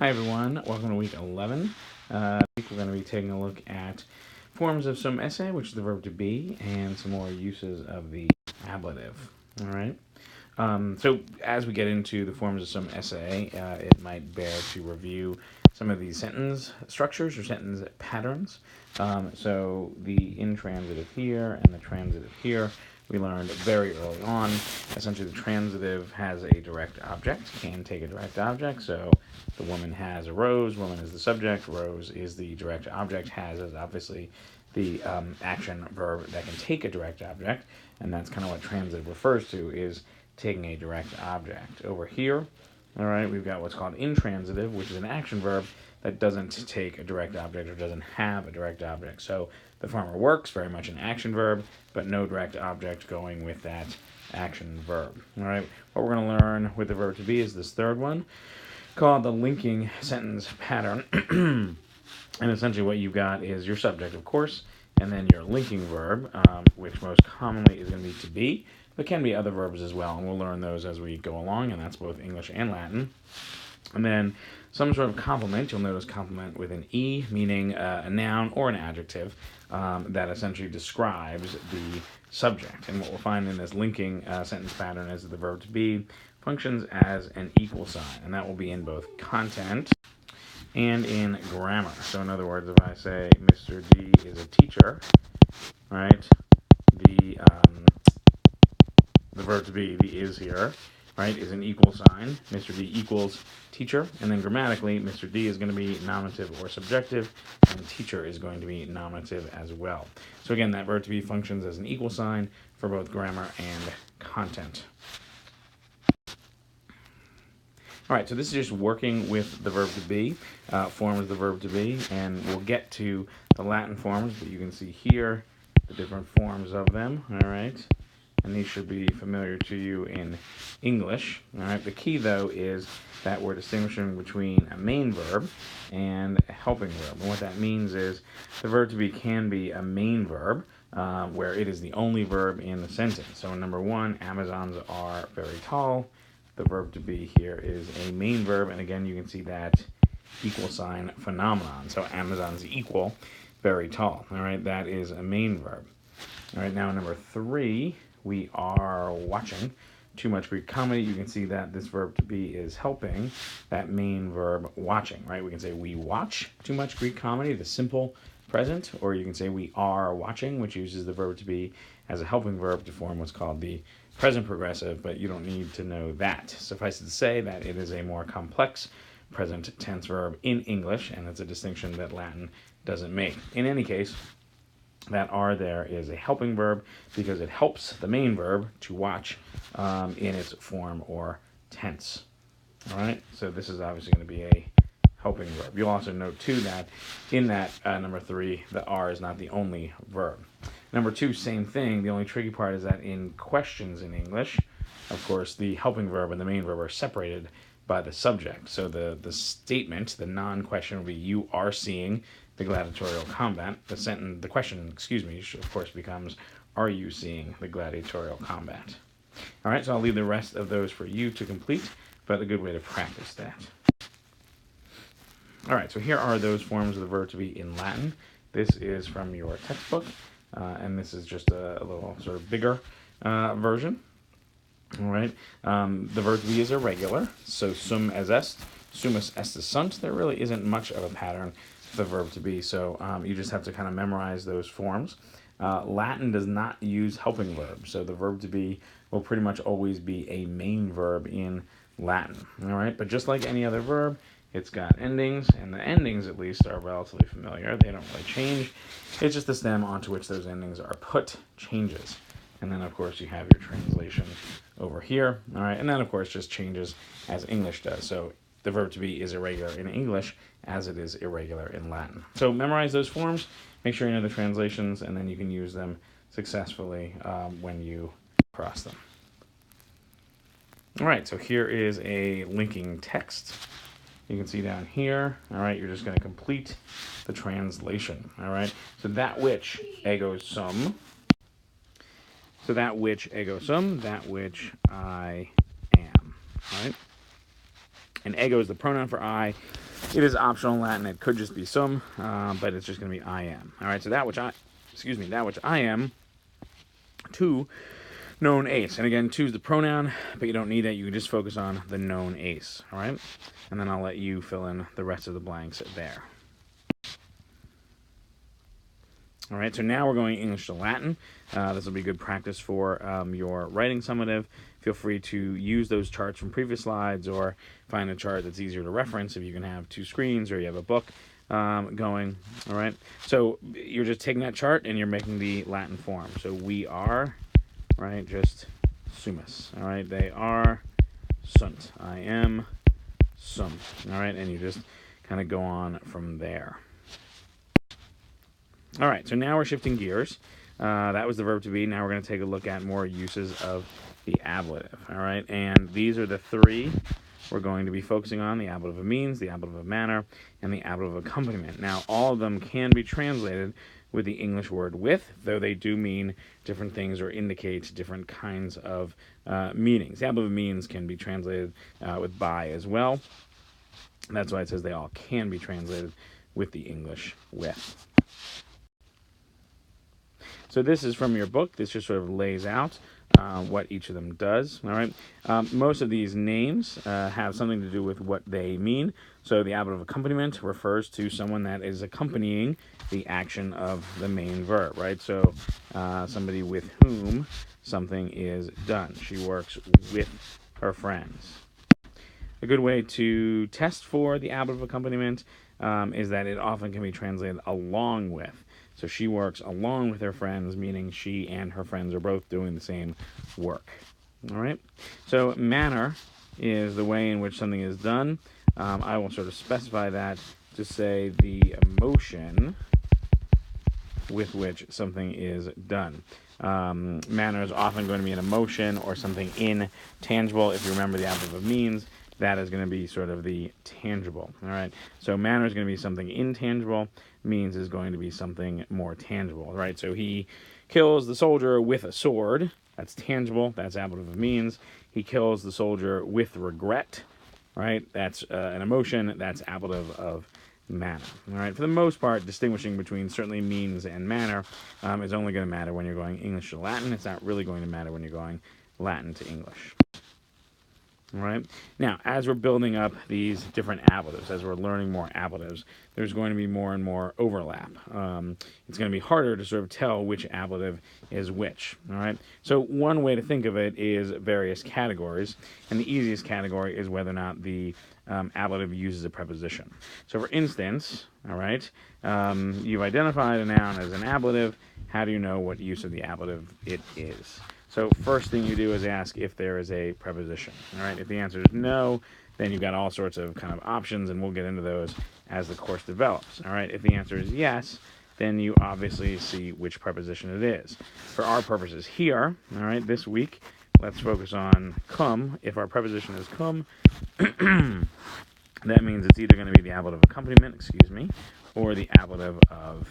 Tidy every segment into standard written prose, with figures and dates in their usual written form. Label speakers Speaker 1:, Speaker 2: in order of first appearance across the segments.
Speaker 1: Hi everyone, welcome to week 11. We're going to be taking a look at forms of some esse, which is the verb to be, and some more uses of the ablative. All right. So as we get into the forms of some esse, it might bear to review some of these sentence structures or sentence patterns. So the intransitive here and the transitive here, we learned very early on. Essentially, the transitive has a direct object, can take a direct object. So the woman has a rose, woman is the subject, rose is the direct object, has is obviously the action verb that can take a direct object, and that's kind of what transitive refers to, is taking a direct object. Over here, all right, we've got what's called intransitive, which is an action verb that doesn't take a direct object or doesn't have a direct object. So the former works, very much an action verb, but no direct object going with that action verb. All right, what we're going to learn with the verb to be is this third one, called the linking sentence pattern. And essentially what you've got is your subject, of course, and then your linking verb, which most commonly is going to be, but can be other verbs as well, and we'll learn those as we go along, and that's both English and Latin. And then some sort of complement. You'll notice complement with an E, meaning a noun or an adjective that essentially describes the subject. And what we'll find in this linking sentence pattern is that the verb to be functions as an equal sign, and that will be in both content and in grammar. So in other words, if I say Mr. D is a teacher, right, the verb to be, the is here, right, is an equal sign. Mr. D equals teacher, and then grammatically, Mr. D is going to be nominative or subjective, and teacher is going to be nominative as well. So again, that verb to be functions as an equal sign for both grammar and content. All right, so this is just working with the verb to be, forms the verb to be, and we'll get to the Latin forms, but you can see here the different forms of them, all right? And these should be familiar to you in English, all right? The key, though, is that we're distinguishing between a main verb and a helping verb. And what that means is the verb to be can be a main verb, where it is the only verb in the sentence. So in number one, Amazons are very tall. The verb to be here is a main verb, and again, you can see that equal sign phenomenon. So Amazon's equal, very tall. All right, that is a main verb. All right, now number three, we are watching too much Greek comedy. You can see that this verb to be is helping that main verb watching, right? We can say we watch too much Greek comedy, the simple present, or you can say we are watching, which uses the verb to be as a helping verb to form what's called the present progressive, but you don't need to know that. Suffice it to say that it is a more complex present tense verb in English, and it's a distinction that Latin doesn't make. In any case, that are there is a helping verb because it helps the main verb to watch in its form or tense. All right, so this is obviously going to be a helping verb. You'll also note, too, that in that number three, the are is not the only verb. Number two, same thing. The only tricky part is that in questions in English, of course, the helping verb and the main verb are separated by the subject. So the statement, the non-question, will be you are seeing the gladiatorial combat. The question, of course, becomes are you seeing the gladiatorial combat? All right, so I'll leave the rest of those for you to complete, but a good way to practice that. All right, so here are those forms of the verb to be in Latin. This is from your textbook, and this is just a little sort of bigger version. All right, the verb to be is irregular, so sum as est, sumus est sunt. There really isn't much of a pattern for the verb to be, so you just have to kind of memorize those forms. Latin does not use helping verbs, so the verb to be will pretty much always be a main verb in Latin. All right, but just like any other verb, it's got endings, and the endings, at least, are relatively familiar. They don't really change. It's just the stem onto which those endings are put changes. And then, of course, you have your translation over here. All right, and then, of course, just changes as English does. So the verb to be is irregular in English as it is irregular in Latin. So memorize those forms. Make sure you know the translations, and then you can use them successfully when you cross them. All right, so here is a linking text. You can see down here, all right, you're just going to complete the translation, all right? So that which ego sum, that which I am, all right? And ego is the pronoun for I, It is optional in Latin. It could just be some, but it's just going to be I am. All right, so that which I am, to known ace. And again, to is the pronoun, but you don't need that. You can just focus on the known ace, all right? And then I'll let you fill in the rest of the blanks there. All right, so now we're going English to Latin. This will be good practice for your writing summative. Feel free to use those charts from previous slides or find a chart that's easier to reference if you can have two screens or you have a book going. All right, so you're just taking that chart and you're making the Latin form. So we are, right, just sumus. All right, they are sunt. I am sum. All right, and you just kind of go on from there. All right, so now we're shifting gears. That was the verb to be. Now we're going to take a look at more uses of the ablative. All right, and these are the three we're going to be focusing on: the ablative of means, the ablative of manner, and the ablative of accompaniment. Now, all of them can be translated with the English word with, though they do mean different things or indicate different kinds of meanings. The ablative of means can be translated with by as well. That's why it says they all can be translated with the English with. So this is from your book. This just sort of lays out what each of them does. All right. Most of these names have something to do with what they mean. So the ablative accompaniment refers to someone that is accompanying the action of the main verb, right? So somebody with whom something is done. She works with her friends. A good way to test for the ablative accompaniment is that it often can be translated along with. So she works along with her friends, meaning she and her friends are both doing the same work. All right? So manner is the way in which something is done. I will sort of specify that to say the emotion with which something is done. Manner is often going to be an emotion or something intangible. If you remember the ablative of means, that is going to be sort of the tangible. All right. So manner is going to be something intangible. Means is going to be something more tangible. Right. So he kills the soldier with a sword. That's tangible. That's ablative of means. He kills the soldier with regret. Right. That's an emotion. That's ablative of manner. All right. For the most part, distinguishing between certainly means and manner is only going to matter when you're going English to Latin. It's not really going to matter when you're going Latin to English. All right. Now, as we're building up these different ablatives, as we're learning more ablatives, there's going to be more and more overlap. It's going to be harder to sort of tell which ablative is which. All right. So one way to think of it is various categories, and the easiest category is whether or not the ablative uses a preposition. So, for instance, all right, you've identified a noun as an ablative. How do you know what use of the ablative it is? So first thing you do is ask if there is a preposition. All right. If the answer is no, then you've got all sorts of kind of options, and we'll get into those as the course develops. All right. If the answer is yes, then you obviously see which preposition it is. For our purposes here, all right, this week, let's focus on cum. If our preposition is cum, that means it's either going to be the ablative accompaniment, or the ablative of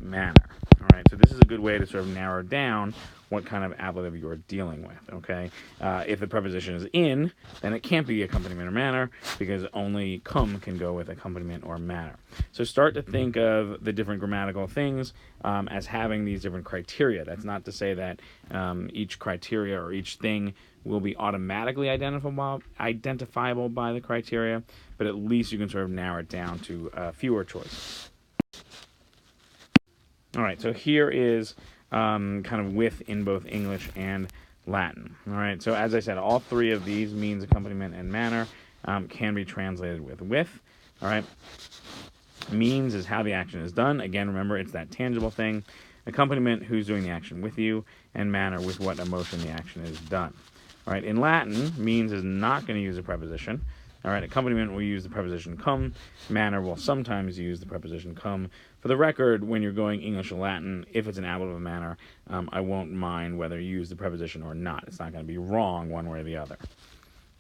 Speaker 1: manner. All right, so this is a good way to sort of narrow down what kind of ablative you're dealing with, okay? If the preposition is in, then it can't be accompaniment or manner because only cum can go with accompaniment or manner. So start to think of the different grammatical things as having these different criteria. That's not to say that each criteria or each thing will be automatically identifiable by the criteria, but at least you can sort of narrow it down to fewer choices. All right, so here is kind of with in both English and Latin. All right, so as I said, all three of these, means, accompaniment, and manner, can be translated with. All right, means is how the action is done. Again, remember, it's that tangible thing. Accompaniment, who's doing the action with you, and manner, with what emotion the action is done. All right, in Latin, means is not going to use a preposition. All right, accompaniment will use the preposition cum. Manner will sometimes use the preposition cum. For the record, when you're going English to Latin, if it's an ablative of manner, I won't mind whether you use the preposition or not. It's not going to be wrong one way or the other.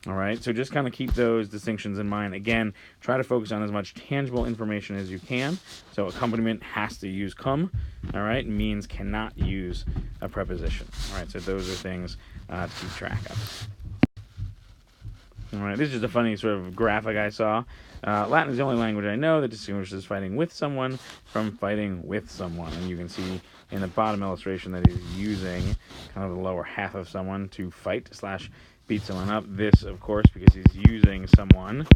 Speaker 1: All right, so just kind of keep those distinctions in mind. Again, try to focus on as much tangible information as you can. So accompaniment has to use cum. All right, means cannot use a preposition. All right, so those are things to keep track of. All right, this is just a funny sort of graphic I saw. Latin is the only language I know that distinguishes fighting with someone from fighting with someone. And you can see in the bottom illustration that he's using kind of the lower half of someone to fight / beat someone up. This, of course, because he's using someone,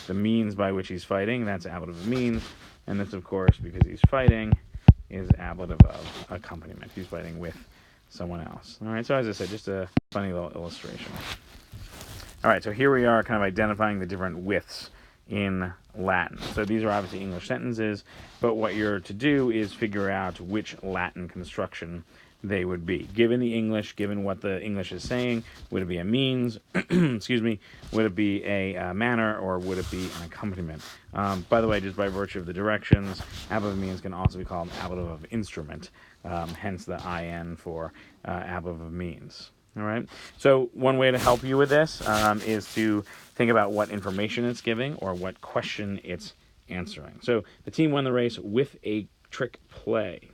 Speaker 1: the means by which he's fighting, that's ablative of means. And this, of course, because he's fighting, is ablative of accompaniment. He's fighting with someone else. All right, so as I said, just a funny little illustration. All right, so here we are kind of identifying the different withs in Latin. So these are obviously English sentences, but what you're to do is figure out which Latin construction they would be. Given the English, given what the English is saying, would it be a means, excuse me, would it be a manner, or would it be an accompaniment? By the way, just by virtue of the directions, ablative means can also be called ablative of instrument, hence the IN for ablative of means. All right. So one way to help you with this is to think about what information it's giving or what question it's answering. So the team won the race with a trick play.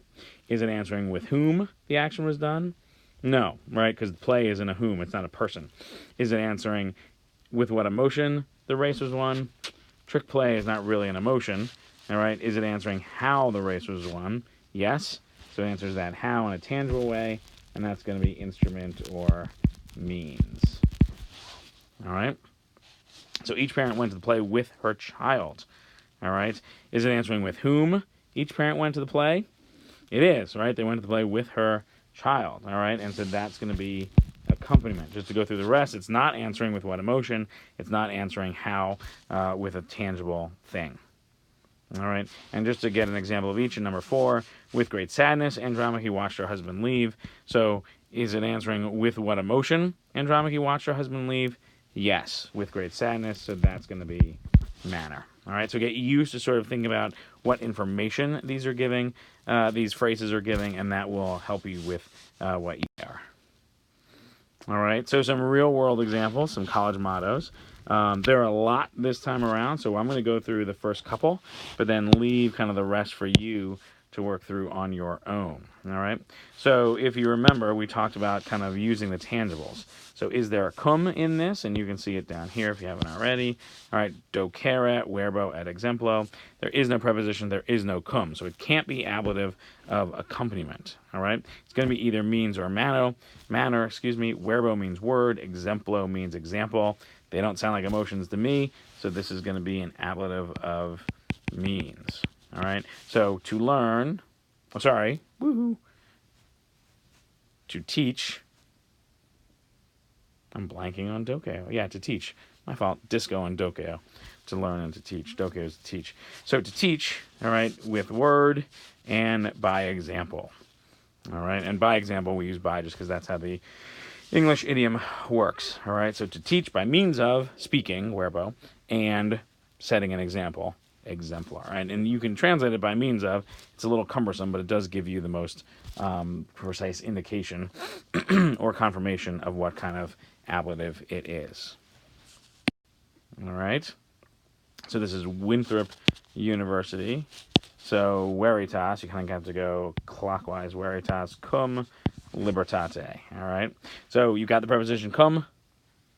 Speaker 1: Is it answering with whom the action was done? No, right? Because play isn't a whom. It's not a person. Is it answering with what emotion the race was won? Trick play is not really an emotion. All right. Is it answering how the race was won? Yes. So it answers that how in a tangible way. And that's going to be instrument or means. All right? So each parent went to the play with her child. All right? Is it answering with whom each parent went to the play? It is, right? They went to the play with her child. All right? And so that's going to be accompaniment. Just to go through the rest, it's not answering with what emotion. It's not answering how with a tangible thing. All right, and just to get an example of each, in number 4, with great sadness, Andromache watched her husband leave. So is it answering with what emotion Andromache watched her husband leave? Yes, with great sadness, so that's going to be manner. All right, so get used to sort of thinking about what information these are giving, these phrases are giving, and that will help you with what you are. All right, so some real-world examples, some college mottos. There are a lot this time around, so I'm going to go through the first couple, but then leave kind of the rest for you to work through on your own. All right, so if you remember, we talked about kind of using the tangibles. So is there a cum in this? And you can see it down here if you haven't already. All right, docere, verbo et exemplo. There is no preposition, there is no cum, so it can't be ablative of accompaniment. All right, it's going to be either means or manner. Verbo means word, exemplo means example. They don't sound like emotions to me, so this is going to be an ablative of means. All right, so to learn, to teach, I'm blanking on dokeo. Yeah, to teach. My fault. Disco and dokeo. To learn and to teach. Dokeo is to teach. So to teach, all right, with word and by example. All right, and by example, we use by just because that's how the English idiom works. All right, so to teach by means of speaking, verbo, and setting an example, exemplar. Right? And you can translate it by means of. It's a little cumbersome, but it does give you the most precise indication or confirmation of what kind of ablative it is. All right, so this is Winthrop University. So veritas, you kind of have to go clockwise. Veritas cum libertate. All right. So you've got the preposition cum.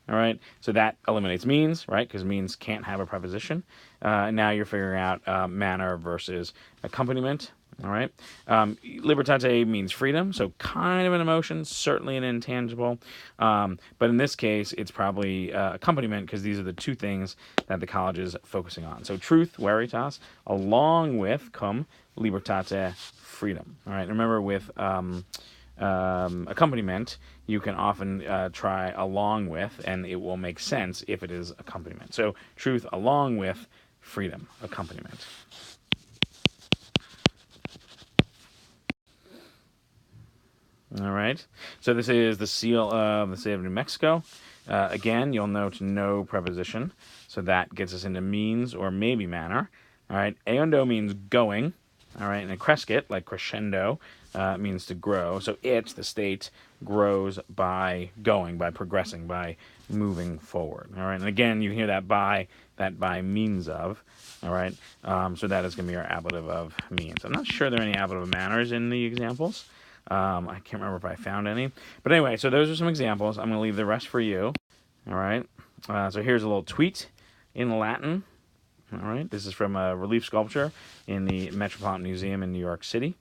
Speaker 1: All right. So that eliminates means, right? Because means can't have a preposition. Now you're figuring out manner versus accompaniment. All right. Libertate means freedom, so kind of an emotion, certainly an intangible. But in this case, it's probably accompaniment because these are the two things that the college is focusing on. So truth, veritas, along with cum, libertate, freedom. All right. Remember with accompaniment, you can often try along with, and it will make sense if it is accompaniment. So truth along with freedom, accompaniment. All right, so this is the seal of the state of New Mexico. Again, you'll note no preposition, so that gets us into means or maybe manner. All right, eondo means going. All right, and a crescit, like crescendo, means to grow. So it, the state, grows by going, by progressing, by moving forward. All right, and again, you hear that by means of. All right, so that is going to be our ablative of means. I'm not sure there are any ablative of manners in the examples. I can't remember if I found any. But anyway, so those are some examples. I'm going to leave the rest for you. All right. So here's a little tweet in Latin. All right, this is from a relief sculpture in the Metropolitan Museum in New York City.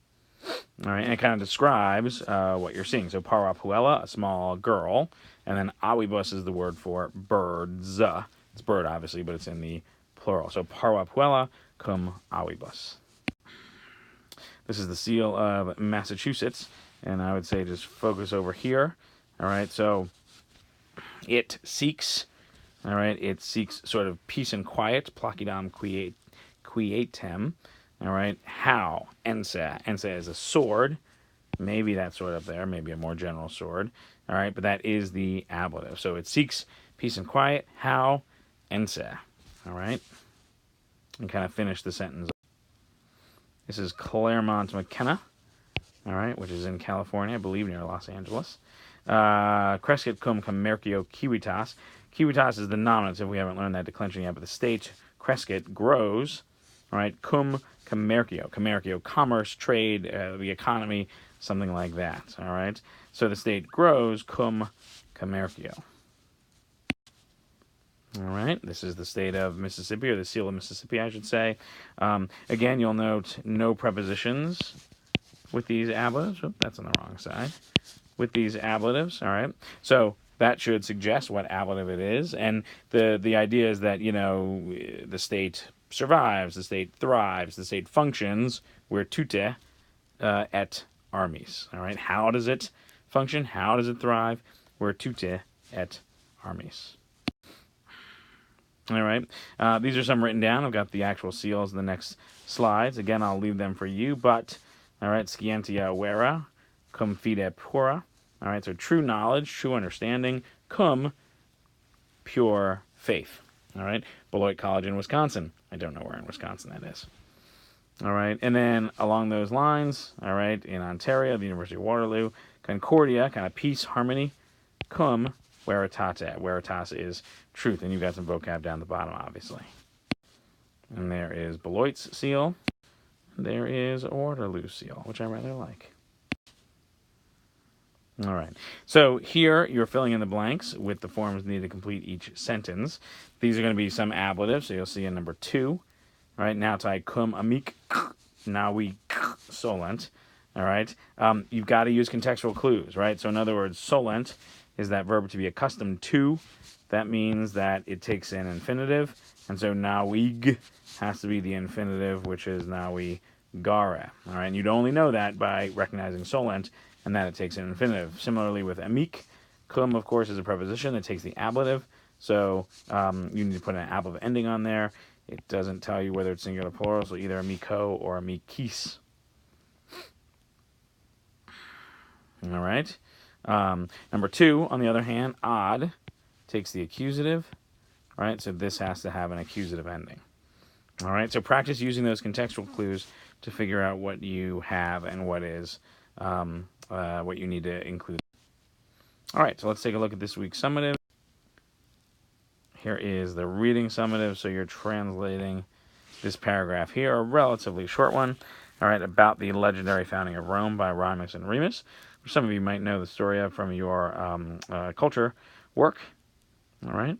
Speaker 1: All right, and it kind of describes what you're seeing. So parapuella, a small girl, and then awibus is the word for birds. It's bird, obviously, but it's in the plural. So parapuella cum awibus. This is the seal of Massachusetts, and I would say just focus over here. All right, so it seeks, all right, it seeks sort of peace and quiet, placidam quietem, all right, how, esse, esse is a sword, maybe that sword up there, maybe a more general sword, all right, but that is the ablative. So it seeks peace and quiet, how, esse, all right, and kind of finish the sentence. This is Claremont McKenna, all right, which is in California, I believe, near Los Angeles. Crescit cum commercio civitas. Civitas is the nominative. We haven't learned that declension yet, but the state, crescit, grows, all right, cum commercio. Commercio, commerce, trade, the economy, something like that, all right? So the state grows cum commercio. All right, this is the state of Mississippi, or the seal of Mississippi, I should say. Again, you'll note no prepositions with these ablatives. Oh, that's on the wrong side. With these ablatives, all right? So that should suggest what ablative it is. And the idea is that, you know, the state survives, the state thrives, the state functions, virtute et armis, all right? How does it function? How does it thrive? Virtute et armis. All right, these are some written down. I've got the actual seals in the next slides. Again, I'll leave them for you, but, all right, scientia vera, cum fide pura. All right, so true knowledge, true understanding, cum, pure faith. All right, Beloit College in Wisconsin. I don't know where in Wisconsin that is. All right, and then along those lines, all right, in Ontario, the University of Waterloo, Concordia, kind of peace, harmony, cum, veritate. Veritas is truth, and you've got some vocab down the bottom, obviously. And there is Beloit's seal. There is Waterloo's seal, which I rather like. All right. So here you're filling in the blanks with the forms needed to complete each sentence. These are going to be some ablatives, so you'll see in number 2. All right, nautai cum amic, navi solent. All right. You've got to use contextual clues, right? So in other words, solent is that verb to be accustomed to. That means that it takes an infinitive, and so nawig has to be the infinitive, which is nawigare. All right, and you'd only know that by recognizing solent, and that it takes an infinitive. Similarly with amic, cum, of course, is a preposition that takes the ablative, so you need to put an ablative ending on there. It doesn't tell you whether it's singular or plural, so either amico or amicis. All right. Number 2, on the other hand, odd takes the accusative, right? So this has to have an accusative ending. All right, so practice using those contextual clues to figure out what you have and what is what you need to include. All right, so let's take a look at this week's summative. Here is the reading summative, so you're translating this paragraph here, a relatively short one, all right, about the legendary founding of Rome by Romulus and Remus. Some of you might know the story of from your culture work. All right.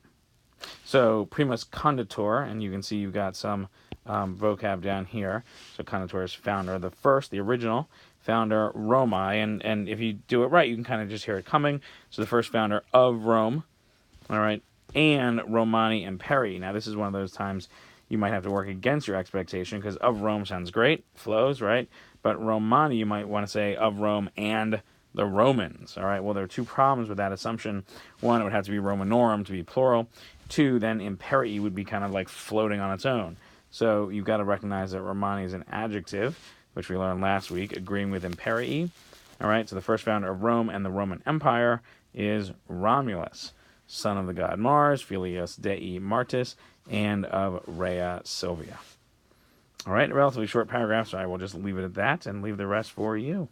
Speaker 1: So primus conditor, and you can see you've got some vocab down here. So conditor is founder, the first, the original founder, Romi, and if you do it right, you can kind of just hear it coming. So the first founder of Rome, all right, and Romani Imperi. Now this is one of those times you might have to work against your expectation, because of Rome sounds great, flows, right? But Romani, you might want to say of Rome and the Romans, all right? Well, there are 2 problems with that assumption. 1, it would have to be Romanorum to be plural. 2, then imperii would be kind of like floating on its own. So you've got to recognize that Romani is an adjective, which we learned last week, agreeing with imperii. All right, so the first founder of Rome and the Roman Empire is Romulus, son of the god Mars, filius Dei Martis, and of Rhea Silvia. All right, a relatively short paragraph, so I will just leave it at that and leave the rest for you.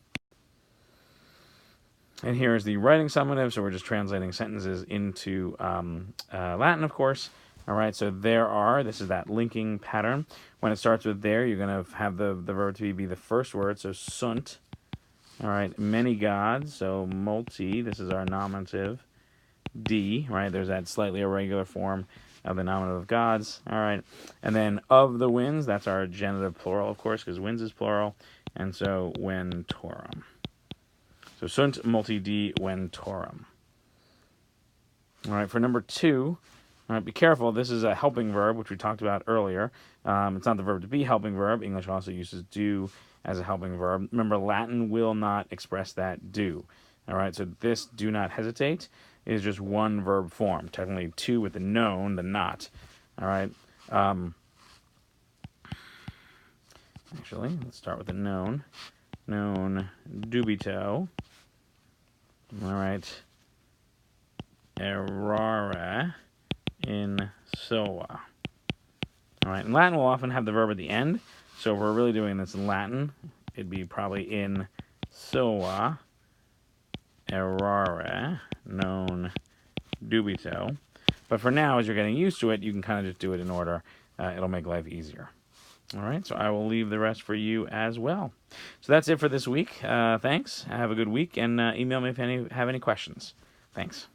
Speaker 1: And here is the writing summative, so we're just translating sentences into Latin, of course. All right, so this is that linking pattern. When it starts with there, you're going to have the verb to be the first word, so sunt. All right, many gods, so multi, this is our nominative. D, right? There's that slightly irregular form of the nominative of gods, all right? And then of the winds, that's our genitive plural, of course, because winds is plural, and so ventorum. So sunt multi-D ventorum. All right, for number 2, all right, be careful. This is a helping verb, which we talked about earlier. It's not the verb to be helping verb. English also uses do as a helping verb. Remember, Latin will not express that do. All right, so this do not hesitate is just one verb form. Technically, to with the known, the not. All right. Actually, let's start with the known. Known dubito. All right. Errare in soa. All right. In Latin, we'll often have the verb at the end. So if we're really doing this in Latin, it'd be probably in soa errare, non dubito. But for now, as you're getting used to it, you can kind of just do it in order. It'll make life easier. All right, so I will leave the rest for you as well. So that's it for this week. Thanks. Have a good week, and email me if you have any questions. Thanks.